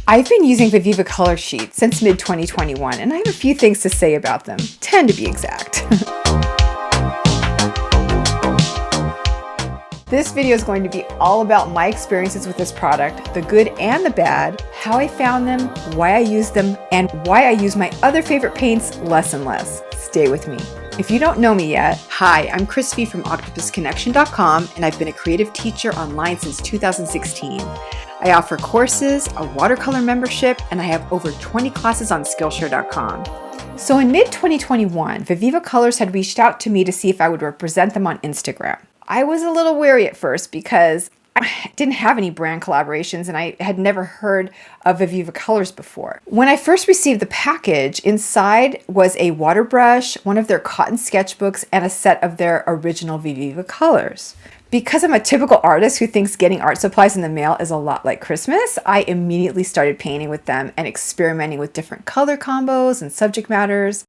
I've been using Viviva Colorsheets since mid-2021, and I have a few things to say about them, 10 to be exact. This video is going to be all about my experiences with this product, the good and the bad, how I found them, why I use them, and why I use my other favorite paints less and less. Stay with me. If you don't know me yet, hi, I'm Chris V from octopusconnection.com, and I've been a creative teacher online since 2016. I offer courses, a watercolor membership, and I have over 20 classes on Skillshare.com. So in mid-2021, Viviva Colors had reached out to me to see if I would represent them on Instagram. I was a little wary at first because I didn't have any brand collaborations and I had never heard of Viviva Colors before. When I first received the package, inside was a water brush, one of their cotton sketchbooks, and a set of their original Viviva Colors. Because I'm a typical artist who thinks getting art supplies in the mail is a lot like Christmas, I immediately started painting with them and experimenting with different color combos and subject matters.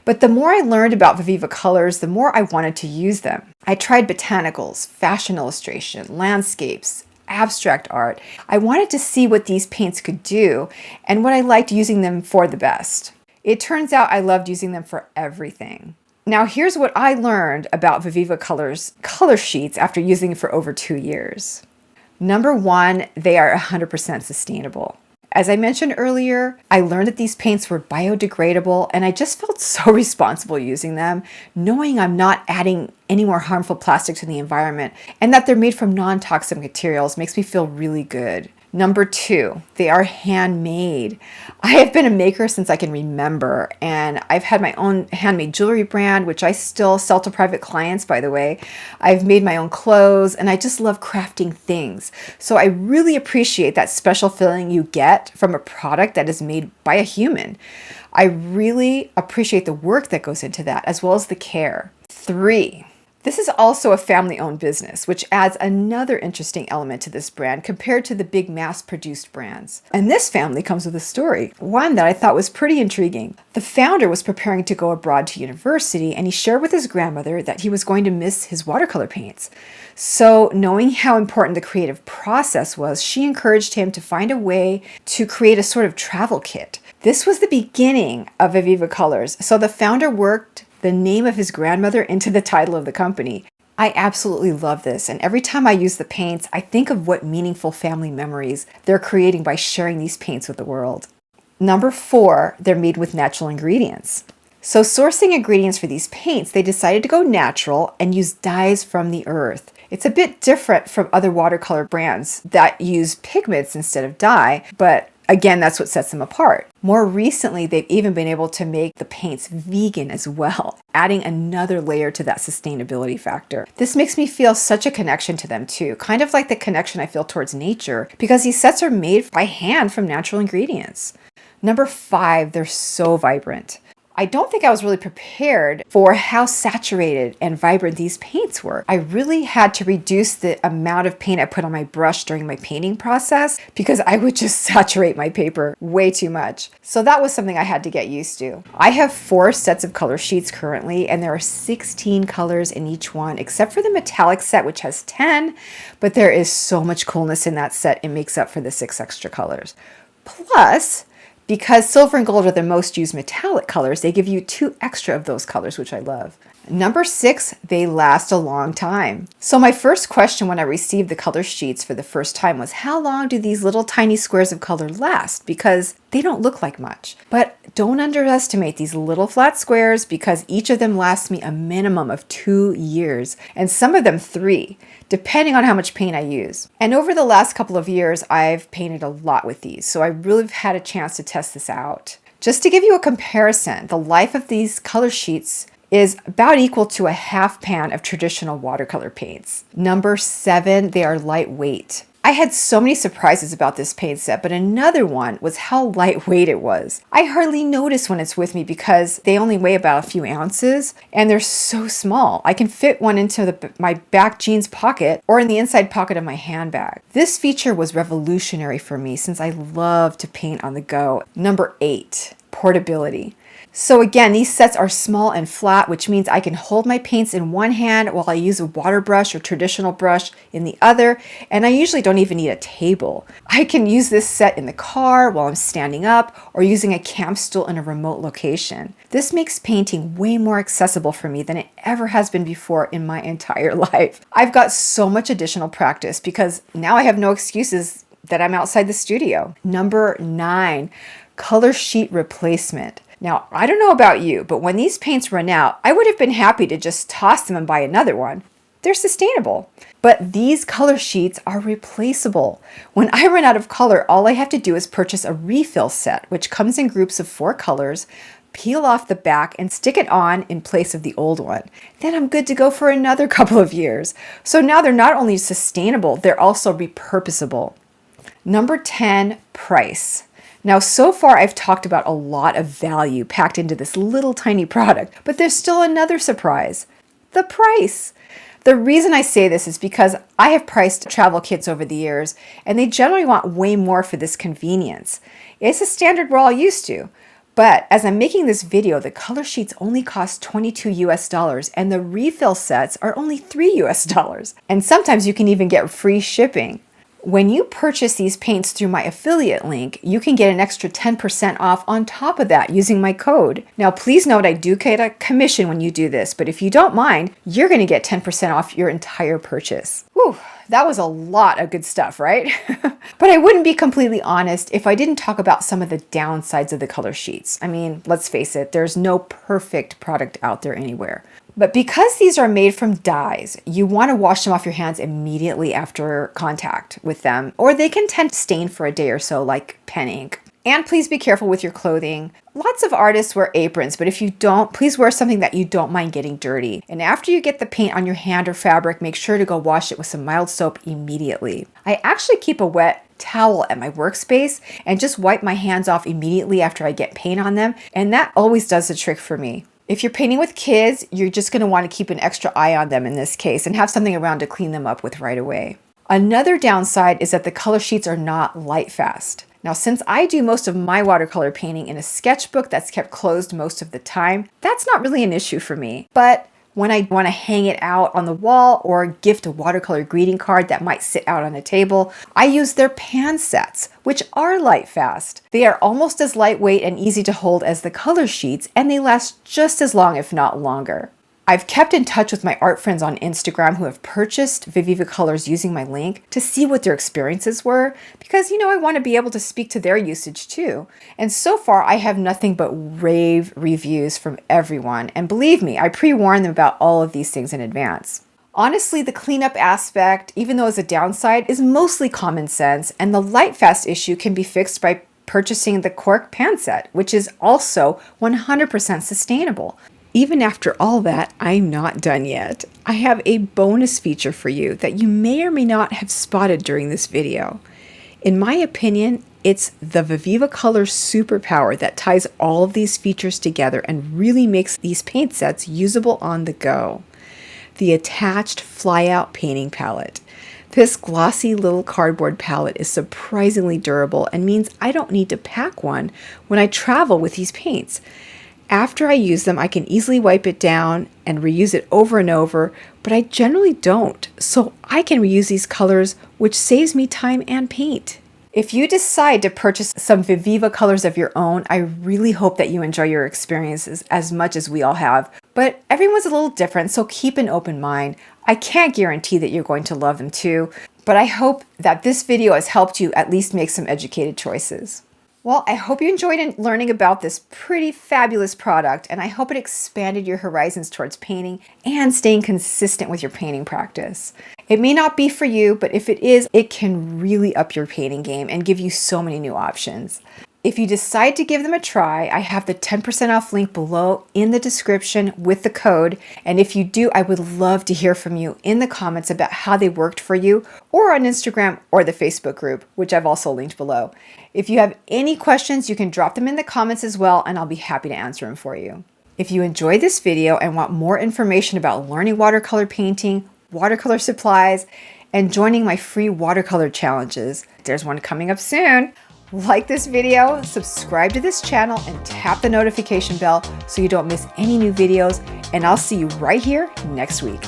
But the more I learned about Viviva Colors, the more I wanted to use them. I tried botanicals, fashion illustration, landscapes, abstract art. I wanted to see what these paints could do and what I liked using them for the best. It turns out I loved using them for everything. Now here's what I learned about Viviva Colors color sheets after using it for over 2 years. Number one, they are 100% sustainable. As I mentioned earlier, I learned that these paints were biodegradable and I just felt so responsible using them, knowing I'm not adding any more harmful plastic to the environment and that they're made from non-toxic materials makes me feel really good. Number two, they are handmade. I have been a maker since I can remember, and I've had my own handmade jewelry brand, which I still sell to private clients, by the way. I've made my own clothes, and I just love crafting things. So I really appreciate that special feeling you get from a product that is made by a human. I really appreciate the work that goes into that, as well as the care. Three, this is also a family-owned business, which adds another interesting element to this brand compared to the big mass-produced brands. And this family comes with a story, one that I thought was pretty intriguing. The founder was preparing to go abroad to university, and he shared with his grandmother that he was going to miss his watercolor paints. So, knowing how important the creative process was, she encouraged him to find a way to create a sort of travel kit. This was the beginning of Viviva Colors, so the founder worked the name of his grandmother into the title of the company. I absolutely love this, and every time I use the paints, I think of what meaningful family memories they're creating by sharing these paints with the world. Number four, they're made with natural ingredients. So sourcing ingredients for these paints, they decided to go natural and use dyes from the earth. It's a bit different from other watercolor brands that use pigments instead of dye, but again, that's what sets them apart. More recently, they've even been able to make the paints vegan as well, adding another layer to that sustainability factor. This makes me feel such a connection to them too, kind of like the connection I feel towards nature, because these sets are made by hand from natural ingredients. Number five, they're so vibrant. I don't think I was really prepared for how saturated and vibrant these paints were. I really had to reduce the amount of paint I put on my brush during my painting process because I would just saturate my paper way too much. So that was something I had to get used to. I have 4 sets of color sheets currently, and there are 16 colors in each one, except for the metallic set, which has 10, but there is so much coolness in that set, it makes up for the 6 extra colors. Plus, because silver and gold are the most used metallic colors, they give you 2 extra of those colors, which I love. Number 6, they last a long time. So my first question when I received the color sheets for the first time was, how long do these little tiny squares of color last? Because they don't look like much. But don't underestimate these little flat squares because each of them lasts me a minimum of 2 years, and some of them 3. Depending on how much paint I use. And over the last couple of years, I've painted a lot with these, so I really have had a chance to test this out. Just to give you a comparison, the life of these color sheets is about equal to a half pan of traditional watercolor paints. Number 7, they are lightweight. I had so many surprises about this paint set, but another one was how lightweight it was. I hardly notice when it's with me because they only weigh about a few ounces and they're so small. I can fit one into my back jeans pocket or in the inside pocket of my handbag. This feature was revolutionary for me since I love to paint on the go. Number 8, portability. So again, these sets are small and flat, which means I can hold my paints in one hand while I use a water brush or traditional brush in the other, and I usually don't even need a table. I can use this set in the car while I'm standing up or using a camp stool in a remote location. This makes painting way more accessible for me than it ever has been before in my entire life. I've got so much additional practice because now I have no excuses that I'm outside the studio. Number 9, color sheet replacement. Now, I don't know about you, but when these paints run out, I would have been happy to just toss them and buy another one. They're sustainable. But these color sheets are replaceable. When I run out of color, all I have to do is purchase a refill set, which comes in groups of 4 colors, peel off the back and stick it on in place of the old one. Then I'm good to go for another couple of years. So now they're not only sustainable, they're also repurposable. Number 10, price. Now, so far I've talked about a lot of value packed into this little tiny product, but there's still another surprise: the price. The reason I say this is because I have priced travel kits over the years, and they generally want way more for this convenience. It's a standard we're all used to. But as I'm making this video, the color sheets only cost $22 US, and the refill sets are only $3 US. And sometimes you can even get free shipping. When you purchase these paints through my affiliate link, you can get an extra 10% off on top of that using my code. Now, please note I do get a commission when you do this, but if you don't mind, you're going to get 10% off your entire purchase. Whew, that was a lot of good stuff, right? But I wouldn't be completely honest if I didn't talk about some of the downsides of the color sheets. I mean, let's face it, there's no perfect product out there anywhere. But because these are made from dyes, you want to wash them off your hands immediately after contact with them, or they can tend to stain for a day or so like pen ink. And please be careful with your clothing. Lots of artists wear aprons, but if you don't, please wear something that you don't mind getting dirty. And after you get the paint on your hand or fabric, make sure to go wash it with some mild soap immediately. I actually keep a wet towel at my workspace and just wipe my hands off immediately after I get paint on them, and that always does the trick for me. If you're painting with kids, you're just going to want to keep an extra eye on them in this case and have something around to clean them up with right away. Another downside is that the color sheets are not light fast. Now, since I do most of my watercolor painting in a sketchbook that's kept closed most of the time, that's not really an issue for me. But when I want to hang it out on the wall or gift a watercolor greeting card that might sit out on a table, I use their pan sets, which are light fast. They are almost as lightweight and easy to hold as the color sheets, and they last just as long, if not longer. I've kept in touch with my art friends on Instagram who have purchased Viviva Colors using my link to see what their experiences were, because, I want to be able to speak to their usage too. And so far, I have nothing but rave reviews from everyone. And believe me, I pre-warned them about all of these things in advance. Honestly, the cleanup aspect, even though it's a downside, is mostly common sense, and the light fast issue can be fixed by purchasing the cork pan set, which is also 100% sustainable. Even after all that, I'm not done yet. I have a bonus feature for you that you may or may not have spotted during this video. In my opinion, it's the Viviva Colors superpower that ties all of these features together and really makes these paint sets usable on the go. The attached fly-out painting palette. This glossy little cardboard palette is surprisingly durable and means I don't need to pack one when I travel with these paints. After I use them, I can easily wipe it down and reuse it over and over, but I generally don't, so I can reuse these colors, which saves me time and paint. If you decide to purchase some Viviva Colors of your own, I really hope that you enjoy your experiences as much as we all have, but everyone's a little different, so keep an open mind. I can't guarantee that you're going to love them too, but I hope that this video has helped you at least make some educated choices. Well, I hope you enjoyed learning about this pretty fabulous product, and I hope it expanded your horizons towards painting and staying consistent with your painting practice. It may not be for you, but if it is, it can really up your painting game and give you so many new options. If you decide to give them a try, I have the 10% off link below in the description with the code. And if you do, I would love to hear from you in the comments about how they worked for you, or on Instagram or the Facebook group, which I've also linked below. If you have any questions, you can drop them in the comments as well, and I'll be happy to answer them for you. If you enjoyed this video and want more information about learning watercolor painting, watercolor supplies, and joining my free watercolor challenges, there's one coming up soon. Like this video, subscribe to this channel, and tap the notification bell so you don't miss any new videos. And I'll see you right here next week.